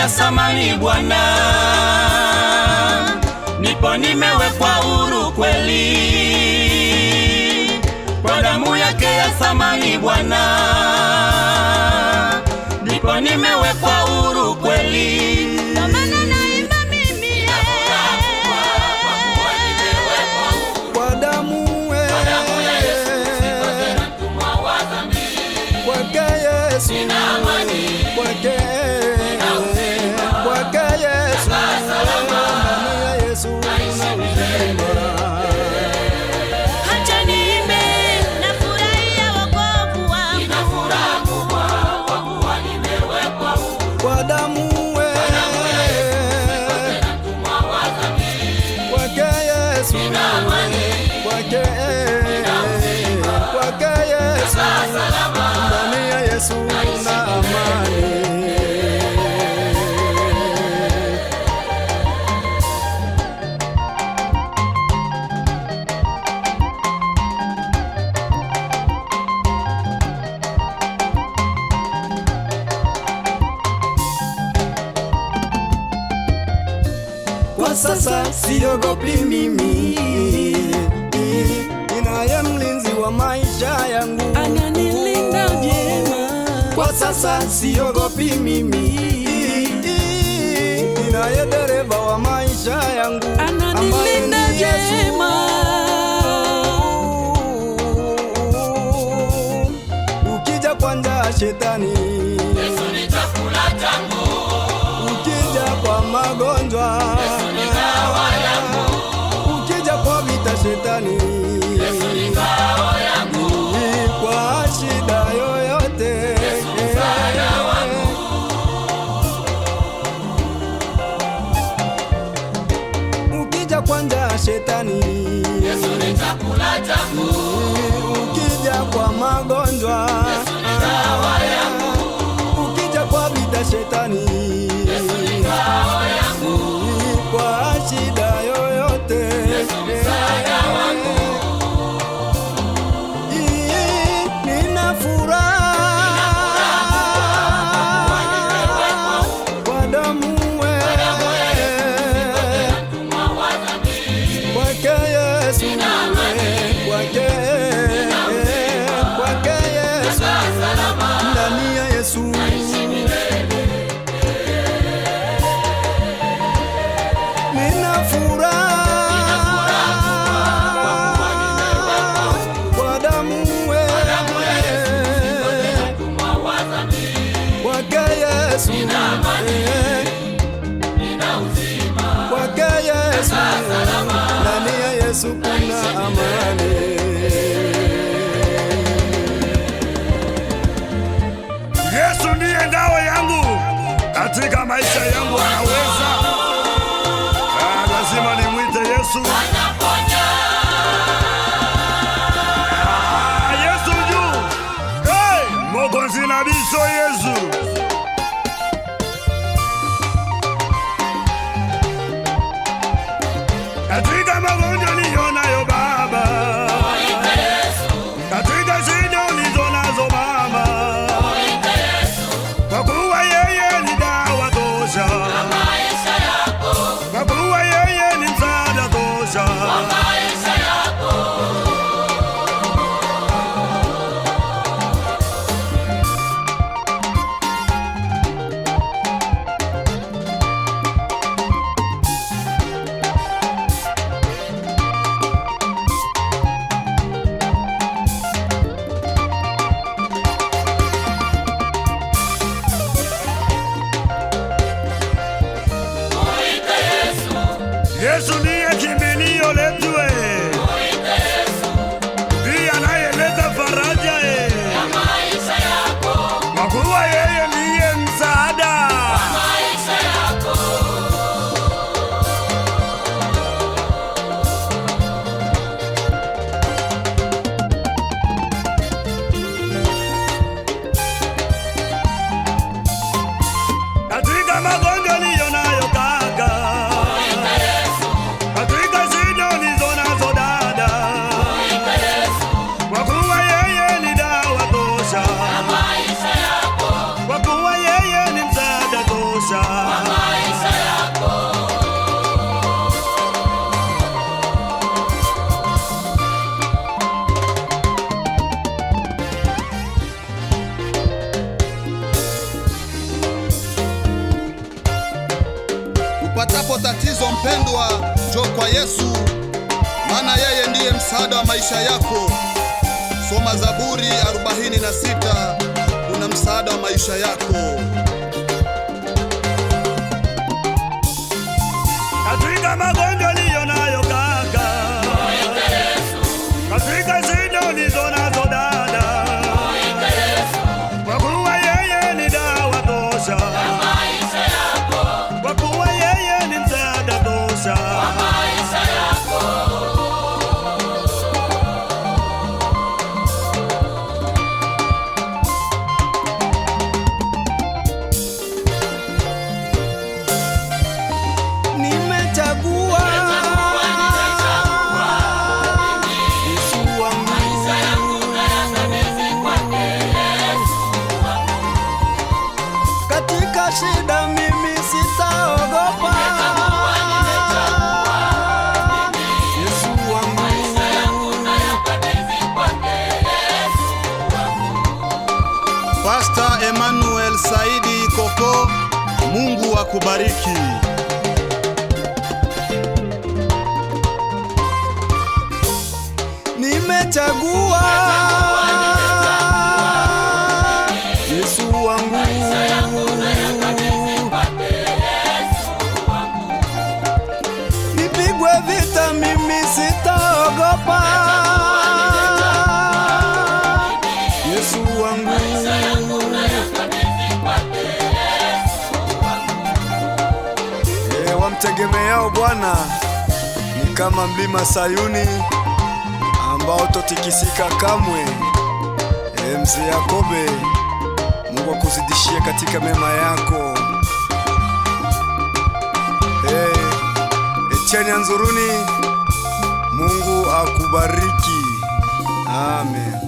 ya thamani Bwana, nipo nimewekwa huru kweli. Kwa damu yake ya thamani Bwana, nipo nimewekwa huru kweli. Kwa damu Yesu, nina amani, kwake Yesu, ndani ya Yesu na uzima. Acha niimbe, nafurahia wokovu wangu, nina furaha kubwa kwa kuwa nimewekwa huru. Kwa damu kwake Yesu, nina amani, kwake Yesu, ndani ya Yesu na amani. Kwa sasa siogopi mimi, ninaye mlinzi wa maisha yangu, ananilinda vyema. Kwa sasa siogopi mimi, ninaye dereva wa maisha yangu, ananilinda vyema. Ukija kwa njaa shetani, Yesu ni chakula changu. ukija kwa magonjwa, Yesu ni dawa yangu. ukija kwa vita shetani, Yesu ni ngao yangu. kwa shida yoyote, Yesu msaada wangu. ukija kwa njaa shetani, Yesu ni chakula changu. ukija kwa magonjwa, Yesu ni dawa yangu. ukija kwa vita shetani, Yesu ni ngao yangu. kwa shida yoyote, Yesu msaada wangu. nina furaha kwa damu kwake Yesu, kwake Yesu, ndani ya Yesu nina furaha kwa damu kwake Yesu, kwake Yesu, ndani ya Yesu kuna amani. Yesu ndiye ngao yangu katika maisha yangu, anaweza. Lazima nimwite Yesu. Yesu juu. Hey, mokonzi na biso Yesu. Katika magonjwa nilionayo Baba, katika shida ulizonazo Baba, kwa kuwa yeye ni dawa tosha, kwa kuwa yeye ni msaada tosha. Yesu ndiye kimbilio letu, ndiye anayeleta faraja kwa kuwa yeye ndiye msaada. Katika magonjwa niliyonayo kaka, katika hizo mpendwa, njoo kwa Yesu, maana yeye ndiye msaada wa maisha yako. Soma Zaburi 46, kuna msaada wa maisha yako. Katika magonjwa liyo nayo kaka, katika shida ulizo nazo dada, kwa kuwa yeye ni dawa tosha, kwa kuwa yeye ni msaada tosha. Nimechagua Yesu wangu, katika shida mimi sitaogopa. Yesu wangu, Pastor Emmanuel Saidi Koko, Mungu akubariki. nimechagua Yesu wangu, nipigwe vita mimi sitaogopa. Yesu wangu, wamtegemeao Bwana ni kama mlima Sayuni ambao totikisika kamwe. Mzee Yakobe, Mungu akuzidishie katika mema yako. Etienne Anzuruni, Mungu akubariki. Amen.